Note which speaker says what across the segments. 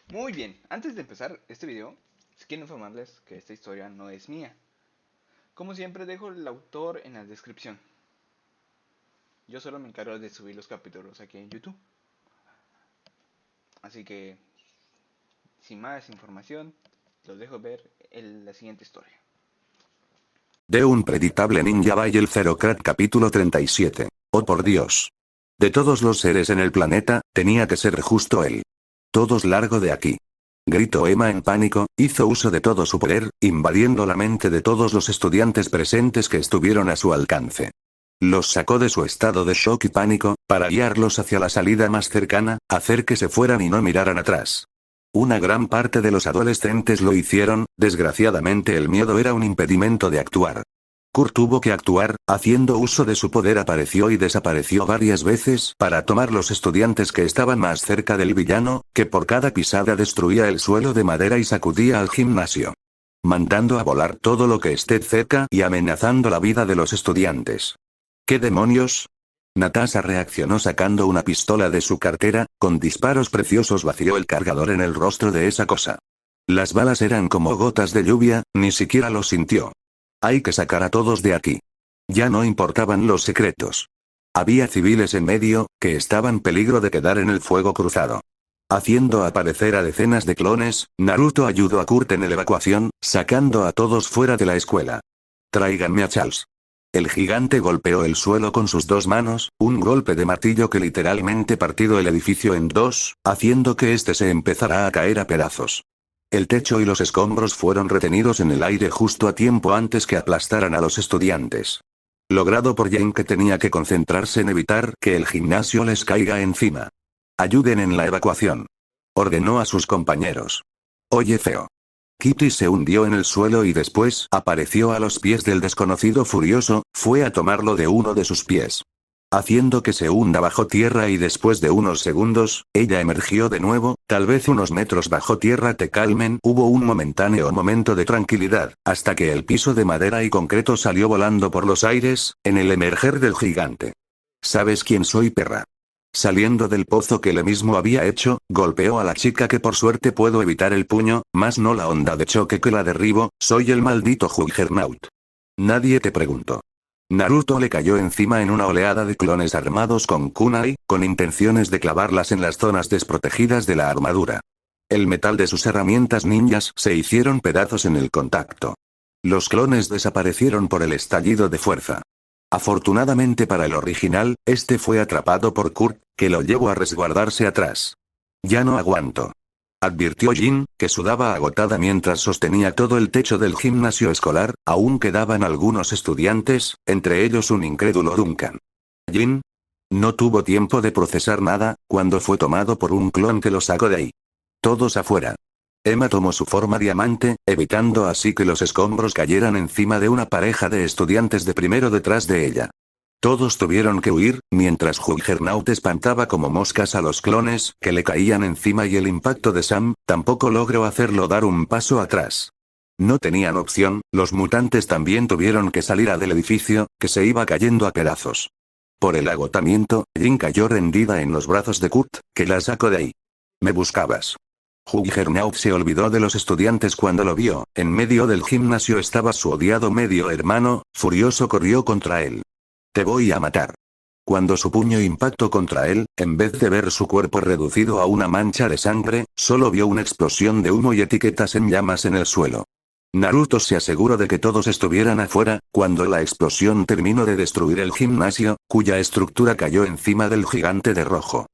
Speaker 1: Muy bien, antes de empezar este video, quiero informarles que esta historia no es mía. Como siempre dejo el autor en la descripción. Yo solo me encargo de subir los capítulos aquí en YouTube. Así que, sin más información, los dejo ver la siguiente historia.
Speaker 2: De un predictable Ninja Battle Zero Crack capítulo 37. Oh por Dios. De todos los seres en el planeta, tenía que ser justo él. Todos largo de aquí. Gritó Emma en pánico, hizo uso de todo su poder, invadiendo la mente de todos los estudiantes presentes que estuvieron a su alcance. Los sacó de su estado de shock y pánico, para guiarlos hacia la salida más cercana, hacer que se fueran y no miraran atrás. Una gran parte de los adolescentes lo hicieron, desgraciadamente el miedo era un impedimento de actuar. Kurt tuvo que actuar, haciendo uso de su poder apareció y desapareció varias veces para tomar los estudiantes que estaban más cerca del villano, que por cada pisada destruía el suelo de madera y sacudía al gimnasio. Mandando a volar todo lo que esté cerca y amenazando la vida de los estudiantes. ¿Qué demonios? Natasha reaccionó sacando una pistola de su cartera, con disparos preciosos vació el cargador en el rostro de esa cosa. Las balas eran como gotas de lluvia, ni siquiera lo sintió. Hay que sacar a todos de aquí. Ya no importaban los secretos. Había civiles en medio, que estaban en peligro de quedar en el fuego cruzado. Haciendo aparecer a decenas de clones, Naruto ayudó a Kurt en la evacuación, sacando a todos fuera de la escuela. Tráiganme a Charles. El gigante golpeó el suelo con sus dos manos, un golpe de martillo que literalmente partió el edificio en dos, haciendo que este se empezara a caer a pedazos. El techo y los escombros fueron retenidos en el aire justo a tiempo antes que aplastaran a los estudiantes. Logrado por Jin, que tenía que concentrarse en evitar que el gimnasio les caiga encima. Ayuden en la evacuación. Ordenó a sus compañeros. Oye feo. Kitty se hundió en el suelo y después apareció a los pies del desconocido furioso, fue a tomarlo de uno de sus pies. Haciendo que se hunda bajo tierra y después de unos segundos, ella emergió de nuevo, tal vez unos metros bajo tierra te calmen. Hubo un momentáneo momento de tranquilidad, hasta que el piso de madera y concreto salió volando por los aires, en el emerger del gigante. ¿Sabes quién soy, perra? Saliendo del pozo que él mismo había hecho, golpeó a la chica que por suerte puedo evitar el puño, más no la onda de choque que la derribo, soy el maldito Juggernaut. Nadie te preguntó. Naruto le cayó encima en una oleada de clones armados con kunai, con intenciones de clavarlas en las zonas desprotegidas de la armadura. El metal de sus herramientas ninjas se hicieron pedazos en el contacto. Los clones desaparecieron por el estallido de fuerza. Afortunadamente para el original, este fue atrapado por Kurt, que lo llevó a resguardarse atrás. Ya no aguanto. Advirtió Jin, que sudaba agotada mientras sostenía todo el techo del gimnasio escolar, aún quedaban algunos estudiantes, entre ellos un incrédulo Duncan. Jin no tuvo tiempo de procesar nada, cuando fue tomado por un clon que lo sacó de ahí. Todos afuera. Emma tomó su forma diamante, evitando así que los escombros cayeran encima de una pareja de estudiantes de primero detrás de ella. Todos tuvieron que huir, mientras Juggernaut espantaba como moscas a los clones que le caían encima y el impacto de Sam tampoco logró hacerlo dar un paso atrás. No tenían opción, los mutantes también tuvieron que salir del edificio, que se iba cayendo a pedazos. Por el agotamiento, Jin cayó rendida en los brazos de Kurt, que la sacó de ahí. ¿Me buscabas? Juggernaut se olvidó de los estudiantes cuando lo vio, en medio del gimnasio estaba su odiado medio hermano, furioso corrió contra él. Te voy a matar. Cuando su puño impactó contra él, en vez de ver su cuerpo reducido a una mancha de sangre, solo vio una explosión de humo y etiquetas en llamas en el suelo. Naruto se aseguró de que todos estuvieran afuera, cuando la explosión terminó de destruir el gimnasio, cuya estructura cayó encima del gigante de rojo.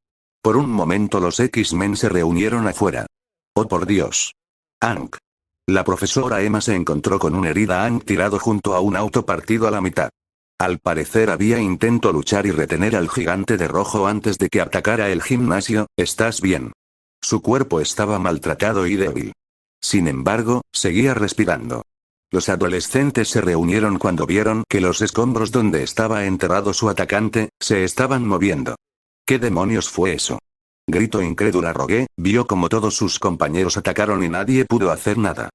Speaker 2: Por un momento los X-Men se reunieron afuera. ¡Oh por Dios! Hank. La profesora Emma se encontró con una herida Hank tirado junto a un auto partido a la mitad. Al parecer había intento luchar y retener al gigante de rojo antes de que atacara el gimnasio. ¿Estás bien? Su cuerpo estaba maltratado y débil. Sin embargo, seguía respirando. Los adolescentes se reunieron cuando vieron que los escombros donde estaba enterrado su atacante, se estaban moviendo. ¿Qué demonios fue eso? Gritó incrédula Rogue, vio como todos sus compañeros atacaron y nadie pudo hacer nada.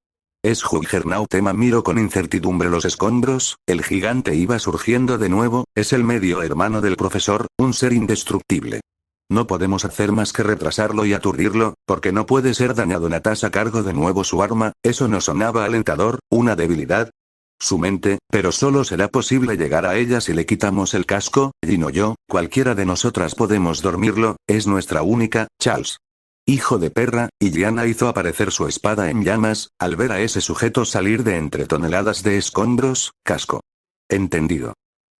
Speaker 2: Es Juggernaut. Emma miró con incertidumbre los escombros, el gigante iba surgiendo de nuevo, es el medio hermano del profesor, un ser indestructible. No podemos hacer más que retrasarlo y aturdirlo, porque no puede ser dañado. Natas a cargo de nuevo su arma, eso no sonaba alentador, una debilidad. Su mente, pero solo será posible llegar a ella si le quitamos el casco, Jin o yo, cualquiera de nosotras podemos dormirlo, es nuestra única, Charles. Hijo de perra, y Gianna hizo aparecer su espada en llamas, al ver a ese sujeto salir de entre toneladas de escombros, casco. Entendido.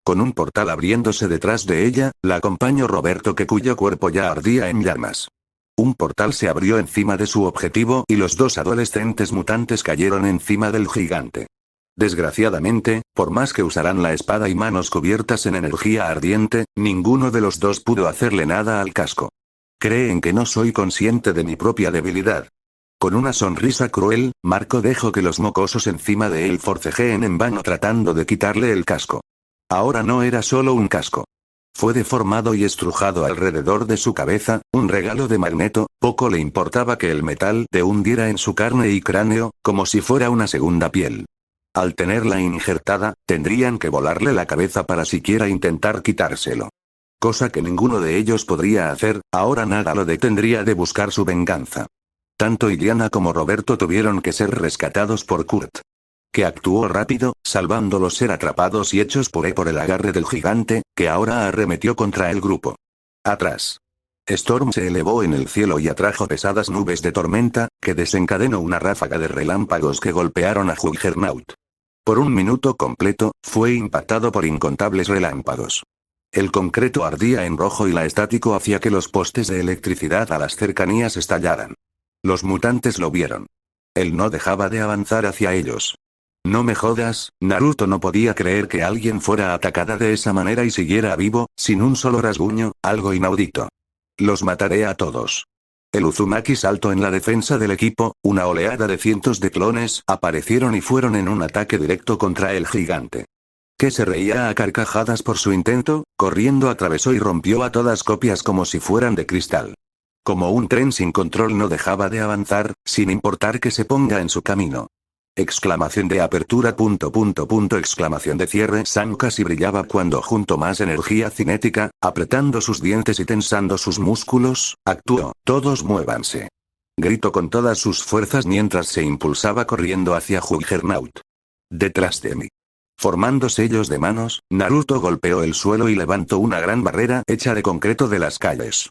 Speaker 2: Con un portal abriéndose detrás de ella, la acompañó Roberto cuyo cuerpo ya ardía en llamas. Un portal se abrió encima de su objetivo y los dos adolescentes mutantes cayeron encima del gigante. Desgraciadamente, por más que usaran la espada y manos cubiertas en energía ardiente, ninguno de los dos pudo hacerle nada al casco. Creen que no soy consciente de mi propia debilidad. Con una sonrisa cruel, Marco dejó que los mocosos encima de él forcejeen en vano tratando de quitarle el casco. Ahora no era solo un casco. Fue deformado y estrujado alrededor de su cabeza, un regalo de Magneto, poco le importaba que el metal te hundiera en su carne y cráneo, como si fuera una segunda piel. Al tenerla injertada, tendrían que volarle la cabeza para siquiera intentar quitárselo. Cosa que ninguno de ellos podría hacer, ahora nada lo detendría de buscar su venganza. Tanto Iliana como Roberto tuvieron que ser rescatados por Kurt, que actuó rápido, salvándolos ser atrapados y hechos puré por el agarre del gigante, que ahora arremetió contra el grupo. Atrás. Storm se elevó en el cielo y atrajo pesadas nubes de tormenta, que desencadenó una ráfaga de relámpagos que golpearon a Juggernaut. Por un minuto completo, fue impactado por incontables relámpagos. El concreto ardía en rojo y la estático hacía que los postes de electricidad a las cercanías estallaran. Los mutantes lo vieron. Él no dejaba de avanzar hacia ellos. No me jodas, Naruto no podía creer que alguien fuera atacada de esa manera y siguiera vivo, sin un solo rasguño, algo inaudito. Los mataré a todos. El Uzumaki saltó en la defensa del equipo, una oleada de cientos de clones aparecieron y fueron en un ataque directo contra el gigante. Que se reía a carcajadas por su intento, corriendo atravesó y rompió a todas copias como si fueran de cristal. Como un tren sin control no dejaba de avanzar, sin importar que se ponga en su camino. Exclamación de apertura ... exclamación de cierre. Sam casi brillaba cuando junto más energía cinética, apretando sus dientes y tensando sus músculos, actuó, todos muévanse. Gritó con todas sus fuerzas mientras se impulsaba corriendo hacia Juggernaut. Detrás de mí. Formando sellos de manos, Naruto golpeó el suelo y levantó una gran barrera hecha de concreto de las calles.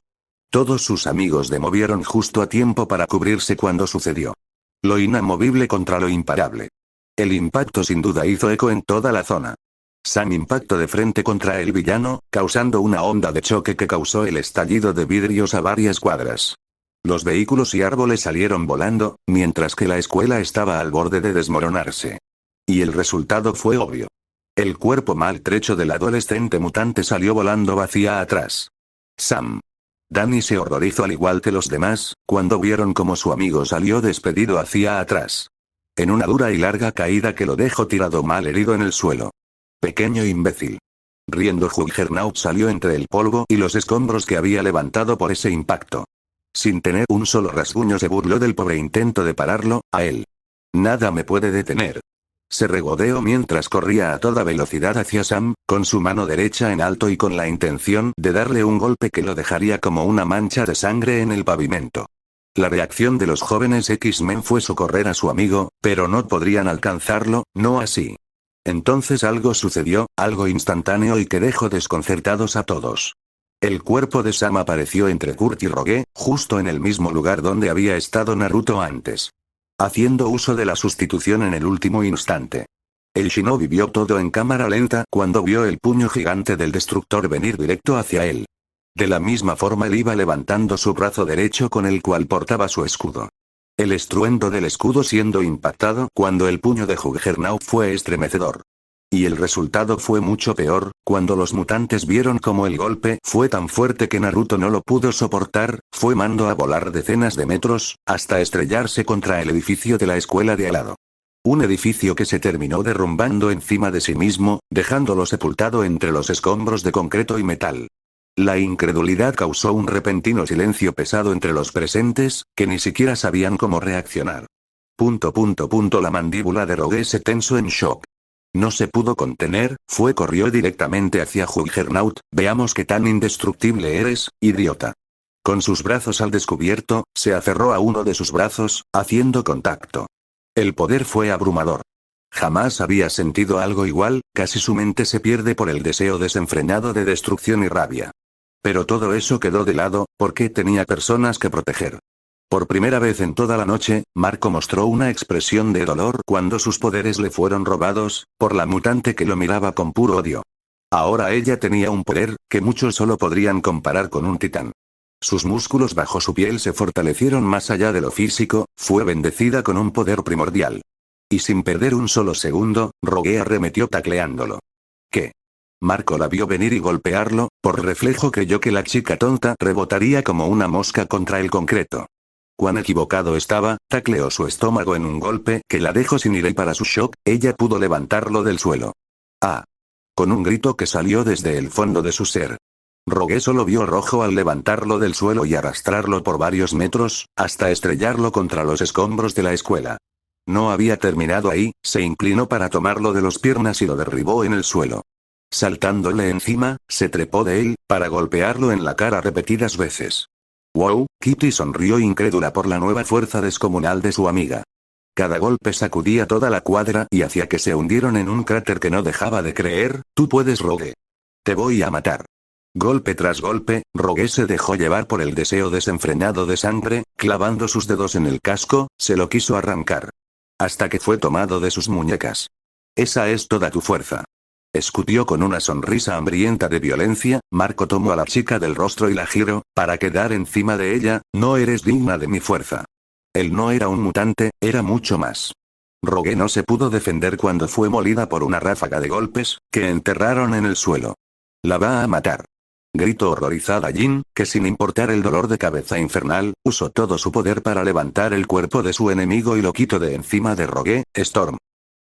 Speaker 2: Todos sus amigos movieron justo a tiempo para cubrirse cuando sucedió. Lo inamovible contra lo imparable. El impacto sin duda hizo eco en toda la zona. Sam impactó de frente contra el villano, causando una onda de choque que causó el estallido de vidrios a varias cuadras. Los vehículos y árboles salieron volando, mientras que la escuela estaba al borde de desmoronarse. Y el resultado fue obvio. El cuerpo maltrecho del adolescente mutante salió volando hacia atrás. Sam. Danny se horrorizó al igual que los demás, cuando vieron cómo su amigo salió despedido hacia atrás. En una dura y larga caída que lo dejó tirado mal herido en el suelo. Pequeño imbécil. Riendo Juggernaut salió entre el polvo y los escombros que había levantado por ese impacto. Sin tener un solo rasguño se burló del pobre intento de pararlo, a él. Nada me puede detener. Se regodeó mientras corría a toda velocidad hacia Sam, con su mano derecha en alto y con la intención de darle un golpe que lo dejaría como una mancha de sangre en el pavimento. La reacción de los jóvenes X-Men fue socorrer a su amigo, pero no podrían alcanzarlo, no así. Entonces algo sucedió, algo instantáneo y que dejó desconcertados a todos. El cuerpo de Sam apareció entre Kurt y Rogue, justo en el mismo lugar donde había estado Naruto antes. Haciendo uso de la sustitución en el último instante. El shinobi vio todo en cámara lenta cuando vio el puño gigante del destructor venir directo hacia él. De la misma forma él iba levantando su brazo derecho con el cual portaba su escudo. El estruendo del escudo siendo impactado cuando el puño de Juggernaut fue estremecedor. Y el resultado fue mucho peor, cuando los mutantes vieron cómo el golpe fue tan fuerte que Naruto no lo pudo soportar, fue mandado a volar decenas de metros, hasta estrellarse contra el edificio de la escuela de al lado. Un edificio que se terminó derrumbando encima de sí mismo, dejándolo sepultado entre los escombros de concreto y metal. La incredulidad causó un repentino silencio pesado entre los presentes, que ni siquiera sabían cómo reaccionar. La mandíbula de Rogue se tensó en shock. No se pudo contener, corrió directamente hacia Juggernaut. Veamos qué tan indestructible eres, idiota. Con sus brazos al descubierto, se aferró a uno de sus brazos, haciendo contacto. El poder fue abrumador. Jamás había sentido algo igual, casi su mente se pierde por el deseo desenfrenado de destrucción y rabia. Pero todo eso quedó de lado, porque tenía personas que proteger. Por primera vez en toda la noche, Marco mostró una expresión de dolor cuando sus poderes le fueron robados, por la mutante que lo miraba con puro odio. Ahora ella tenía un poder, que muchos solo podrían comparar con un titán. Sus músculos bajo su piel se fortalecieron más allá de lo físico, fue bendecida con un poder primordial. Y sin perder un solo segundo, Rogue arremetió tacleándolo. ¿Qué? Marco la vio venir y golpearlo, por reflejo creyó que la chica tonta rebotaría como una mosca contra el concreto. Cuán equivocado estaba, tacleó su estómago en un golpe que la dejó sin aire y para su shock, ella pudo levantarlo del suelo. ¡Ah! Con un grito que salió desde el fondo de su ser. Rogue solo vio rojo al levantarlo del suelo y arrastrarlo por varios metros, hasta estrellarlo contra los escombros de la escuela. No había terminado ahí, se inclinó para tomarlo de las piernas y lo derribó en el suelo. Saltándole encima, se trepó de él, para golpearlo en la cara repetidas veces. ¡Wow! Kitty sonrió incrédula por la nueva fuerza descomunal de su amiga. Cada golpe sacudía toda la cuadra y hacía que se hundieron en un cráter que no dejaba de creer, tú puedes Rogue. Te voy a matar. Golpe tras golpe, Rogue se dejó llevar por el deseo desenfrenado de sangre, clavando sus dedos en el casco, se lo quiso arrancar. Hasta que fue tomado de sus muñecas. Esa es toda tu fuerza. Escupió con una sonrisa hambrienta de violencia, Marco tomó a la chica del rostro y la giró, para quedar encima de ella, no eres digna de mi fuerza. Él no era un mutante, era mucho más. Rogue no se pudo defender cuando fue molida por una ráfaga de golpes, que enterraron en el suelo. La va a matar. Gritó horrorizada Jin, que sin importar el dolor de cabeza infernal, usó todo su poder para levantar el cuerpo de su enemigo y lo quitó de encima de Rogue, Storm.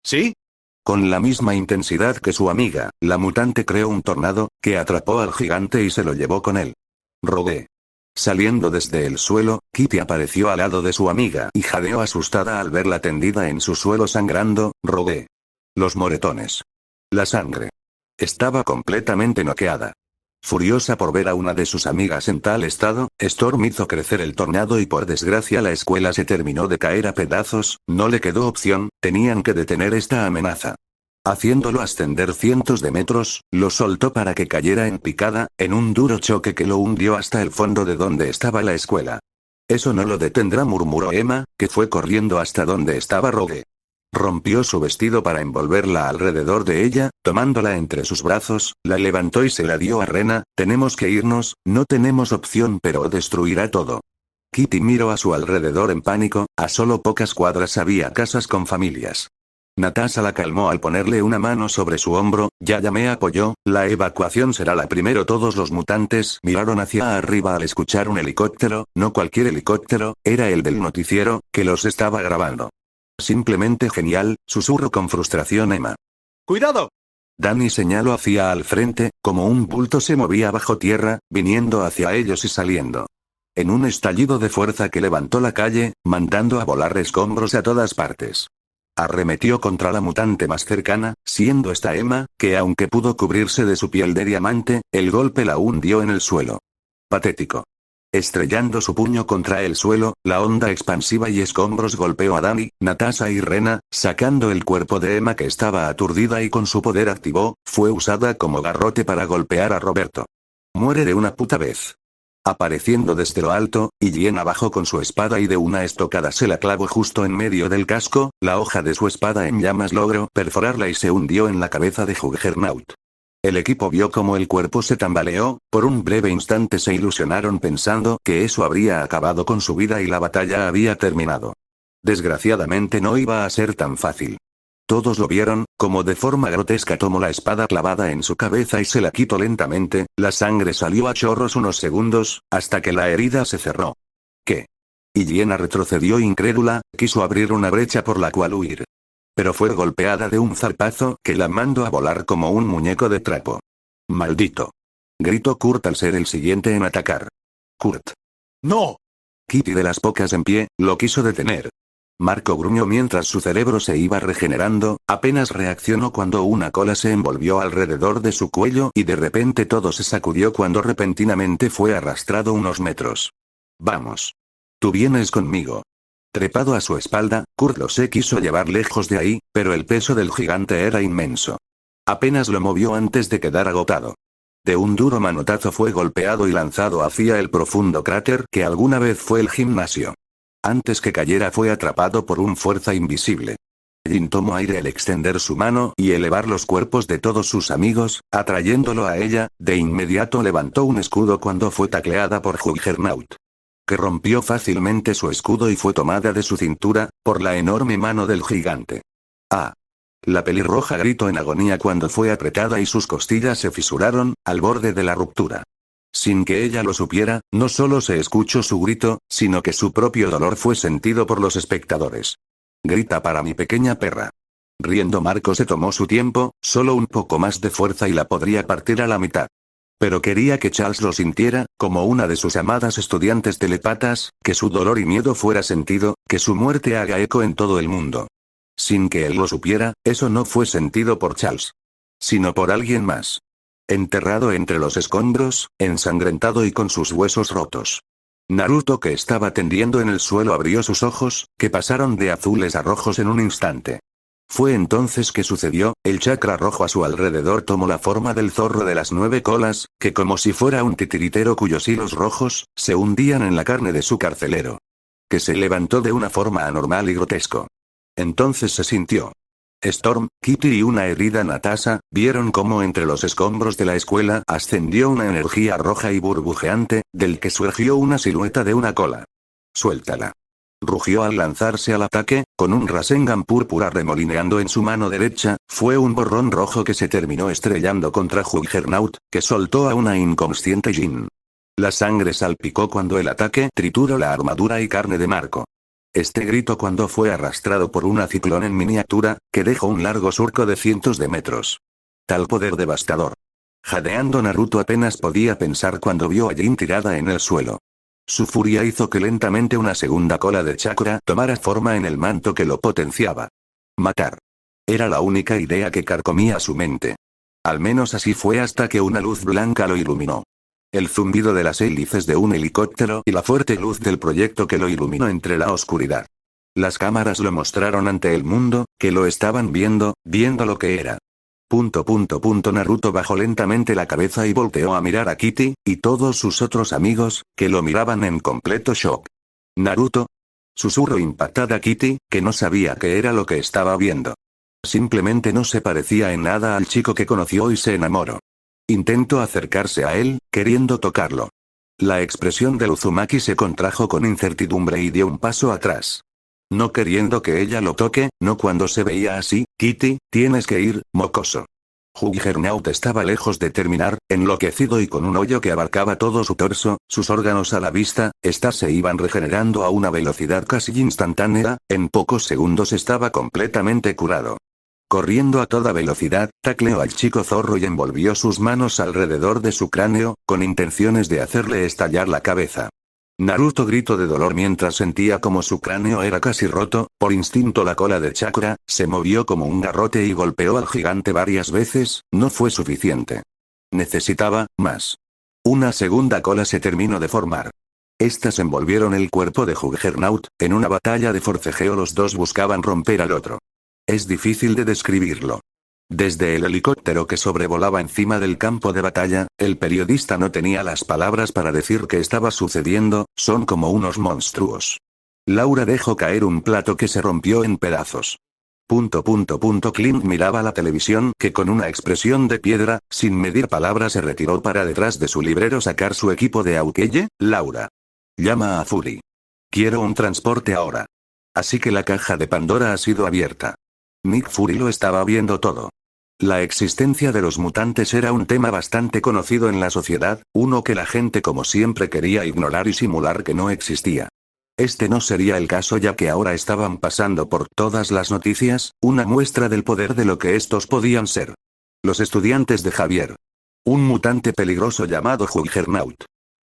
Speaker 2: ¿Sí? Con la misma intensidad que su amiga, la mutante creó un tornado, que atrapó al gigante y se lo llevó con él. Rogue. Saliendo desde el suelo, Kitty apareció al lado de su amiga y jadeó asustada al verla tendida en su suelo sangrando, Rogue. Los moretones. La sangre. Estaba completamente noqueada. Furiosa por ver a una de sus amigas en tal estado, Storm hizo crecer el tornado y por desgracia la escuela se terminó de caer a pedazos, no le quedó opción, tenían que detener esta amenaza. Haciéndolo ascender cientos de metros, lo soltó para que cayera en picada, en un duro choque que lo hundió hasta el fondo de donde estaba la escuela. Eso no lo detendrá, murmuró Emma, que fue corriendo hasta donde estaba Rogue. Rompió su vestido para envolverla alrededor de ella, tomándola entre sus brazos, la levantó y se la dio a Rena, tenemos que irnos, no tenemos opción pero destruirá todo. Kitty miró a su alrededor en pánico, a solo pocas cuadras había casas con familias. Natasha la calmó al ponerle una mano sobre su hombro, ya me apoyó, la evacuación será la primero. Todos los mutantes miraron hacia arriba al escuchar un helicóptero, no cualquier helicóptero, era el del noticiero, que los estaba grabando. Simplemente genial, susurró con frustración Emma. ¡Cuidado! Danny señaló hacia al frente, como un bulto se movía bajo tierra, viniendo hacia ellos y saliendo. En un estallido de fuerza que levantó la calle, mandando a volar escombros a todas partes. Arremetió contra la mutante más cercana, siendo esta Emma, que aunque pudo cubrirse de su piel de diamante, el golpe la hundió en el suelo. Patético. Estrellando su puño contra el suelo, la onda expansiva y escombros golpeó a Danny, Natasha y Rena, sacando el cuerpo de Emma que estaba aturdida y con su poder activó, fue usada como garrote para golpear a Roberto. Muere de una puta vez. Apareciendo desde lo alto, y Jen abajo con su espada y de una estocada se la clavó justo en medio del casco, la hoja de su espada en llamas logró perforarla y se hundió en la cabeza de Juggernaut. El equipo vio cómo el cuerpo se tambaleó, por un breve instante se ilusionaron pensando que eso habría acabado con su vida y la batalla había terminado. Desgraciadamente no iba a ser tan fácil. Todos lo vieron, como de forma grotesca tomó la espada clavada en su cabeza y se la quitó lentamente, la sangre salió a chorros unos segundos, hasta que la herida se cerró. ¿Qué? Y Jenna retrocedió incrédula, quiso abrir una brecha por la cual huir. Pero fue golpeada de un zarpazo que la mandó a volar como un muñeco de trapo. ¡Maldito! Gritó Kurt al ser el siguiente en atacar. ¡Kurt! ¡No! Kitty de las pocas en pie, lo quiso detener. Marco gruñó mientras su cerebro se iba regenerando, apenas reaccionó cuando una cola se envolvió alrededor de su cuello y de repente todo se sacudió cuando repentinamente fue arrastrado unos metros. Vamos. Tú vienes conmigo. Trepado a su espalda, Kurt se quiso llevar lejos de ahí, pero el peso del gigante era inmenso. Apenas lo movió antes de quedar agotado. De un duro manotazo fue golpeado y lanzado hacia el profundo cráter que alguna vez fue el gimnasio. Antes que cayera fue atrapado por una fuerza invisible. Jin tomó aire al extender su mano y elevar los cuerpos de todos sus amigos, atrayéndolo a ella, de inmediato levantó un escudo cuando fue tacleada por Juggernaut. Que rompió fácilmente su escudo y fue tomada de su cintura, por la enorme mano del gigante. ¡Ah! La pelirroja gritó en agonía cuando fue apretada y sus costillas se fisuraron, al borde de la ruptura. Sin que ella lo supiera, no solo se escuchó su grito, sino que su propio dolor fue sentido por los espectadores. Grita para mi pequeña perra. Riendo Marco se tomó su tiempo, solo un poco más de fuerza y la podría partir a la mitad. Pero quería que Charles lo sintiera, como una de sus amadas estudiantes telepatas, que su dolor y miedo fuera sentido, que su muerte haga eco en todo el mundo. Sin que él lo supiera, eso no fue sentido por Charles. Sino por alguien más. Enterrado entre los escombros, ensangrentado y con sus huesos rotos. Naruto, que estaba tendiendo en el suelo, abrió sus ojos, que pasaron de azules a rojos en un instante. Fue entonces que sucedió, el chakra rojo a su alrededor tomó la forma del zorro de las 9 colas, que como si fuera un titiritero cuyos hilos rojos, se hundían en la carne de su carcelero. Que se levantó de una forma anormal y grotesco. Entonces se sintió. Storm, Kitty y una herida Natasha, vieron cómo entre los escombros de la escuela ascendió una energía roja y burbujeante, del que surgió una silueta de una cola. Suéltala. Rugió al lanzarse al ataque, con un Rasengan púrpura remolineando en su mano derecha, fue un borrón rojo que se terminó estrellando contra Juggernaut, que soltó a una inconsciente Jin. La sangre salpicó cuando el ataque trituró la armadura y carne de Marco. Este grito cuando fue arrastrado por una ciclón en miniatura, que dejó un largo surco de cientos de metros. Tal poder devastador. Jadeando Naruto apenas podía pensar cuando vio a Jin tirada en el suelo. Su furia hizo que lentamente una segunda cola de chakra tomara forma en el manto que lo potenciaba. Matar. Era la única idea que carcomía su mente. Al menos así fue hasta que una luz blanca lo iluminó. El zumbido de las hélices de un helicóptero y la fuerte luz del proyecto que lo iluminó entre la oscuridad. Las cámaras lo mostraron ante el mundo, que lo estaban viendo lo que era. Naruto bajó lentamente la cabeza y volteó a mirar a Kitty, y todos sus otros amigos, que lo miraban en completo shock. ¿Naruto? Susurró impactada Kitty, que no sabía qué era lo que estaba viendo. Simplemente no se parecía en nada al chico que conoció y se enamoró. Intentó acercarse a él, queriendo tocarlo. La expresión de Uzumaki se contrajo con incertidumbre y dio un paso atrás. No queriendo que ella lo toque, no cuando se veía así, Kitty, tienes que ir, mocoso. Juggernaut estaba lejos de terminar, enloquecido y con un hoyo que abarcaba todo su torso, sus órganos a la vista, estas se iban regenerando a una velocidad casi instantánea, en pocos segundos estaba completamente curado. Corriendo a toda velocidad, tacleó al chico zorro y envolvió sus manos alrededor de su cráneo, con intenciones de hacerle estallar la cabeza. Naruto gritó de dolor mientras sentía como su cráneo era casi roto, por instinto la cola de chakra, se movió como un garrote y golpeó al gigante varias veces, no fue suficiente. Necesitaba más. Una segunda cola se terminó de formar. Estas envolvieron el cuerpo de Juggernaut, en una batalla de forcejeo los dos buscaban romper al otro. Es difícil de describirlo. Desde el helicóptero que sobrevolaba encima del campo de batalla, el periodista no tenía las palabras para decir qué estaba sucediendo, son como unos monstruos. Laura dejó caer un plato que se rompió en pedazos. Clint miraba la televisión que con una expresión de piedra, sin medir palabras se retiró para detrás de su librero sacar su equipo de Aokeye. Laura. Llama a Fury. Quiero un transporte ahora. Así que la caja de Pandora ha sido abierta. Nick Fury lo estaba viendo todo. La existencia de los mutantes era un tema bastante conocido en la sociedad, uno que la gente como siempre quería ignorar y simular que no existía. Este no sería el caso ya que ahora estaban pasando por todas las noticias, una muestra del poder de lo que estos podían ser. Los estudiantes de Javier. Un mutante peligroso llamado Juggernaut.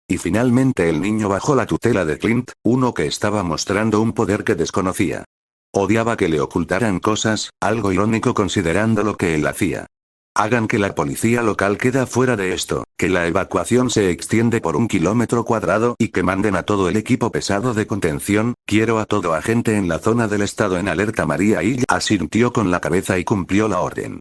Speaker 2: Y finalmente el niño bajo la tutela de Clint, uno que estaba mostrando un poder que desconocía. Odiaba que le ocultaran cosas, algo irónico considerando lo que él hacía. Hagan que la policía local queda fuera de esto, que la evacuación se extiende por 1 km² y que manden a todo el equipo pesado de contención, quiero a todo agente en la zona del estado en alerta. María Hill asintió con la cabeza y cumplió la orden.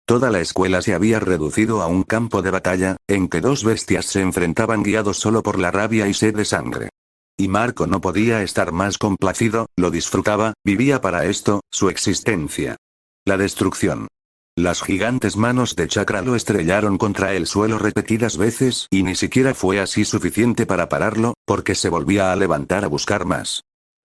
Speaker 2: Toda la escuela se había reducido a un campo de batalla, en que dos bestias se enfrentaban guiados solo por la rabia y sed de sangre. Y Marco no podía estar más complacido, lo disfrutaba, vivía para esto, su existencia. La destrucción. Las gigantes manos de Chakra lo estrellaron contra el suelo repetidas veces y ni siquiera fue así suficiente para pararlo, porque se volvía a levantar a buscar más.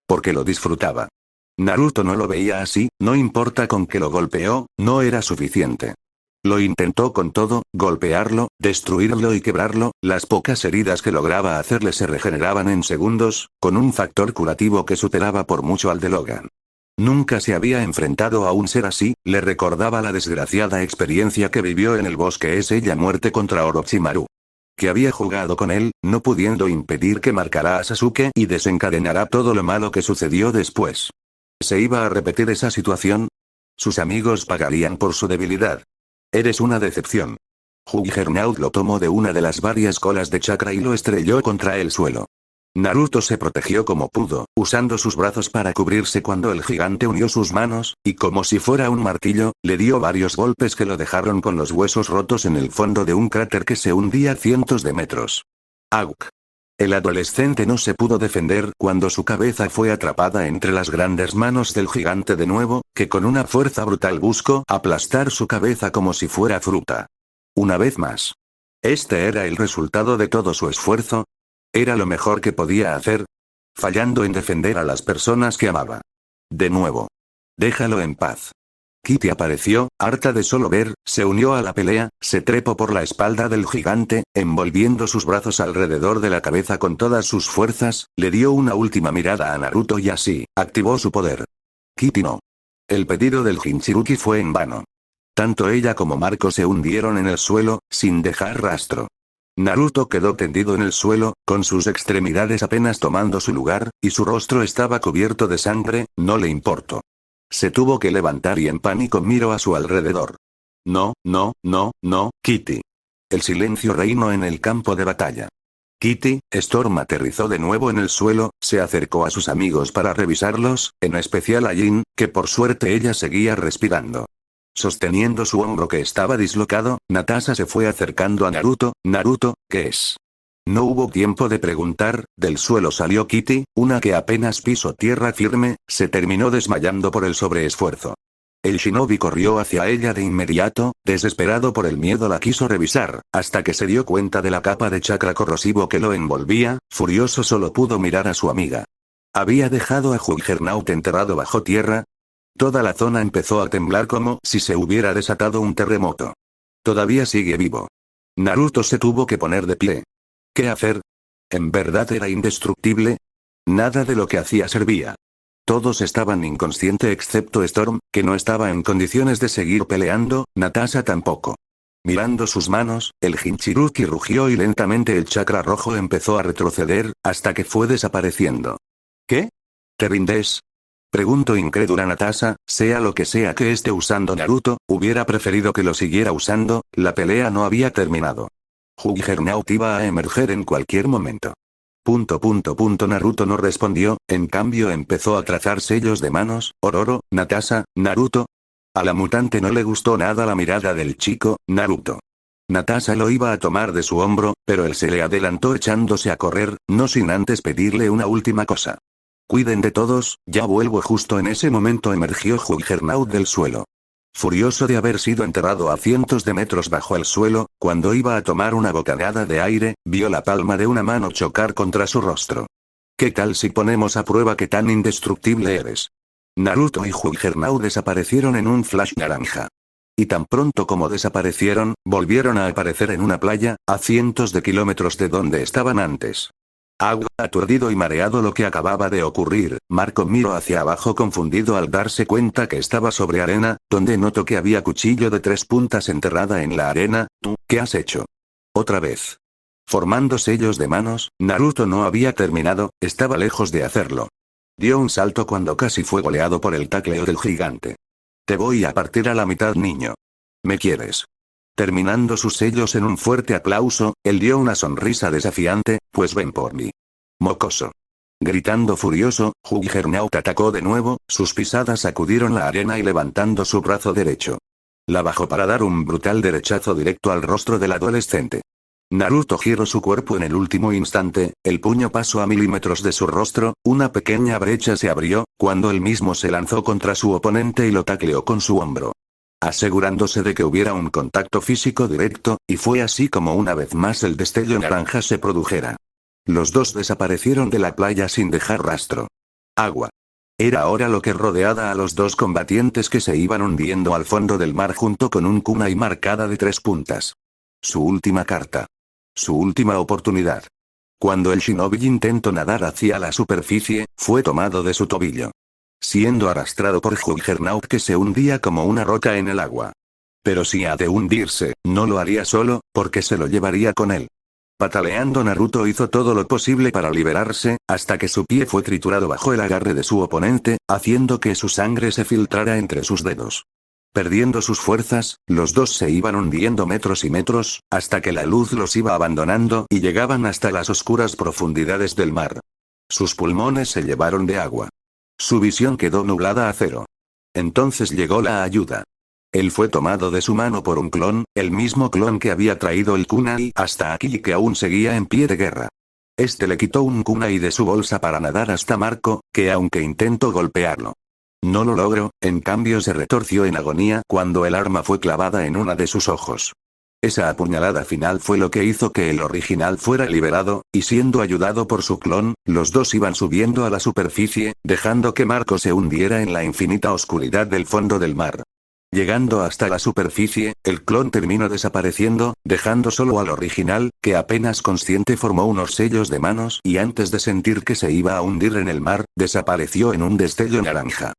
Speaker 2: Porque lo disfrutaba. Naruto no lo veía así, no importa con que lo golpeó, no era suficiente. Lo intentó con todo, golpearlo, destruirlo y quebrarlo, las pocas heridas que lograba hacerle se regeneraban en segundos, con un factor curativo que superaba por mucho al de Logan. Nunca se había enfrentado a un ser así, le recordaba la desgraciada experiencia que vivió en el bosque ella muerte contra Orochimaru. Que había jugado con él, no pudiendo impedir que marcara a Sasuke y desencadenara todo lo malo que sucedió después. ¿Se iba a repetir esa situación? Sus amigos pagarían por su debilidad. Eres una decepción. Juggernaut lo tomó de una de las varias colas de Chakra y lo estrelló contra el suelo. Naruto se protegió como pudo, usando sus brazos para cubrirse cuando el gigante unió sus manos, y como si fuera un martillo, le dio varios golpes que lo dejaron con los huesos rotos en el fondo de un cráter que se hundía cientos de metros. ¡Auk! El adolescente no se pudo defender cuando su cabeza fue atrapada entre las grandes manos del gigante de nuevo, que con una fuerza brutal buscó aplastar su cabeza como si fuera fruta. Una vez más. Este era el resultado de todo su esfuerzo. Era lo mejor que podía hacer, fallando en defender a las personas que amaba. De nuevo. Déjalo en paz. Kitty apareció, harta de solo ver, se unió a la pelea, se trepó por la espalda del gigante, envolviendo sus brazos alrededor de la cabeza con todas sus fuerzas, le dio una última mirada a Naruto y así, activó su poder. Kitty no. El pedido del Jinchuriki fue en vano. Tanto ella como Marco se hundieron en el suelo, sin dejar rastro. Naruto quedó tendido en el suelo, con sus extremidades apenas tomando su lugar, y su rostro estaba cubierto de sangre, no le importó. Se tuvo que levantar y en pánico miró a su alrededor. No, no, no, no, Kitty. El silencio reinó en el campo de batalla. Kitty, Storm aterrizó de nuevo en el suelo, se acercó a sus amigos para revisarlos, en especial a Jin, que por suerte ella seguía respirando. Sosteniendo su hombro que estaba dislocado, Natasha se fue acercando a Naruto. Naruto, ¿qué es? No hubo tiempo de preguntar, del suelo salió Kitty, una que apenas pisó tierra firme, se terminó desmayando por el sobreesfuerzo. El shinobi corrió hacia ella de inmediato, desesperado por el miedo la quiso revisar, hasta que se dio cuenta de la capa de chakra corrosivo que lo envolvía, furioso solo pudo mirar a su amiga. Había dejado a Juggernaut enterrado bajo tierra. Toda la zona empezó a temblar como si se hubiera desatado un terremoto. Todavía sigue vivo. Naruto se tuvo que poner de pie. ¿Qué hacer? ¿En verdad era indestructible? Nada de lo que hacía servía. Todos estaban inconscientes excepto Storm, que no estaba en condiciones de seguir peleando, Natasha tampoco. Mirando sus manos, el Jinchuriki rugió y lentamente el chakra rojo empezó a retroceder, hasta que fue desapareciendo. ¿Qué? ¿Te rindes? Preguntó incrédula Natasha, sea lo que sea que esté usando Naruto, hubiera preferido que lo siguiera usando, la pelea no había terminado. Juggernaut iba a emerger en cualquier momento. Naruto no respondió, en cambio empezó a trazar sellos de manos, Ororo, Natasha, Naruto. A la mutante no le gustó nada la mirada del chico, Naruto. Natasha lo iba a tomar de su hombro, pero él se le adelantó echándose a correr, no sin antes pedirle una última cosa. Cuiden de todos, ya vuelvo. Justo en ese momento emergió Juggernaut del suelo. Furioso de haber sido enterrado a cientos de metros bajo el suelo, cuando iba a tomar una bocanada de aire, vio la palma de una mano chocar contra su rostro. ¿Qué tal si ponemos a prueba qué tan indestructible eres? Naruto y Juggernaut desaparecieron en un flash naranja. Y tan pronto como desaparecieron, volvieron a aparecer en una playa, a cientos de kilómetros de donde estaban antes. Aturdido y mareado lo que acababa de ocurrir, Marco miró hacia abajo confundido al darse cuenta que estaba sobre arena, donde notó que había cuchillo de 3 puntas enterrada en la arena. ¿Tú, qué has hecho? Otra vez. Formando sellos de manos, Naruto no había terminado, estaba lejos de hacerlo. Dio un salto cuando casi fue goleado por el tacleo del gigante. Te voy a partir a la mitad, niño. ¿Me quieres? Terminando sus sellos en un fuerte aplauso, él dio una sonrisa desafiante, pues ven por mí. Mocoso. Gritando furioso, Juggernaut atacó de nuevo, sus pisadas sacudieron la arena y levantando su brazo derecho. La bajó para dar un brutal derechazo directo al rostro del adolescente. Naruto giró su cuerpo en el último instante, el puño pasó a milímetros de su rostro, una pequeña brecha se abrió, cuando él mismo se lanzó contra su oponente y lo tacleó con su hombro. Asegurándose de que hubiera un contacto físico directo, y fue así como una vez más el destello naranja se produjera. Los dos desaparecieron de la playa sin dejar rastro. Agua. Era ahora lo que rodeaba a los dos combatientes que se iban hundiendo al fondo del mar junto con un kunai marcada de 3 puntas. Su última carta. Su última oportunidad. Cuando el shinobi intentó nadar hacia la superficie, fue tomado de su tobillo. Siendo arrastrado por Juggernaut que se hundía como una roca en el agua. Pero si ha de hundirse, no lo haría solo, porque se lo llevaría con él. Pataleando, Naruto hizo todo lo posible para liberarse, hasta que su pie fue triturado bajo el agarre de su oponente, haciendo que su sangre se filtrara entre sus dedos. Perdiendo sus fuerzas, los dos se iban hundiendo metros y metros, hasta que la luz los iba abandonando y llegaban hasta las oscuras profundidades del mar. Sus pulmones se llevaron de agua. Su visión quedó nublada a cero. Entonces llegó la ayuda. Él fue tomado de su mano por un clon, el mismo clon que había traído el kunai hasta aquí y que aún seguía en pie de guerra. Este le quitó un kunai de su bolsa para nadar hasta Marco, que aunque intentó golpearlo, no lo logró, en cambio se retorció en agonía cuando el arma fue clavada en una de sus ojos. Esa apuñalada final fue lo que hizo que el original fuera liberado, y siendo ayudado por su clon, los dos iban subiendo a la superficie, dejando que Marco se hundiera en la infinita oscuridad del fondo del mar. Llegando hasta la superficie, el clon terminó desapareciendo, dejando solo al original, que apenas consciente formó unos sellos de manos y antes de sentir que se iba a hundir en el mar, desapareció en un destello naranja.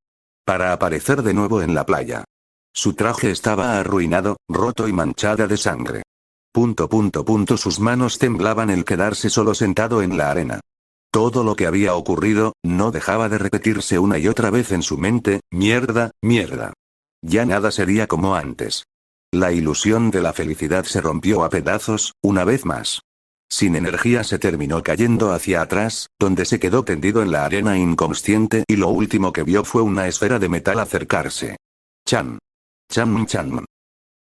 Speaker 2: Para aparecer de nuevo en la playa. Su traje estaba arruinado, roto y manchada de sangre. Sus manos temblaban al quedarse solo sentado en la arena. Todo lo que había ocurrido, no dejaba de repetirse una y otra vez en su mente, mierda, mierda. Ya nada sería como antes. La ilusión de la felicidad se rompió a pedazos, una vez más. Sin energía se terminó cayendo hacia atrás, donde se quedó tendido en la arena inconsciente y lo último que vio fue una esfera de metal acercarse. Chan. Chan.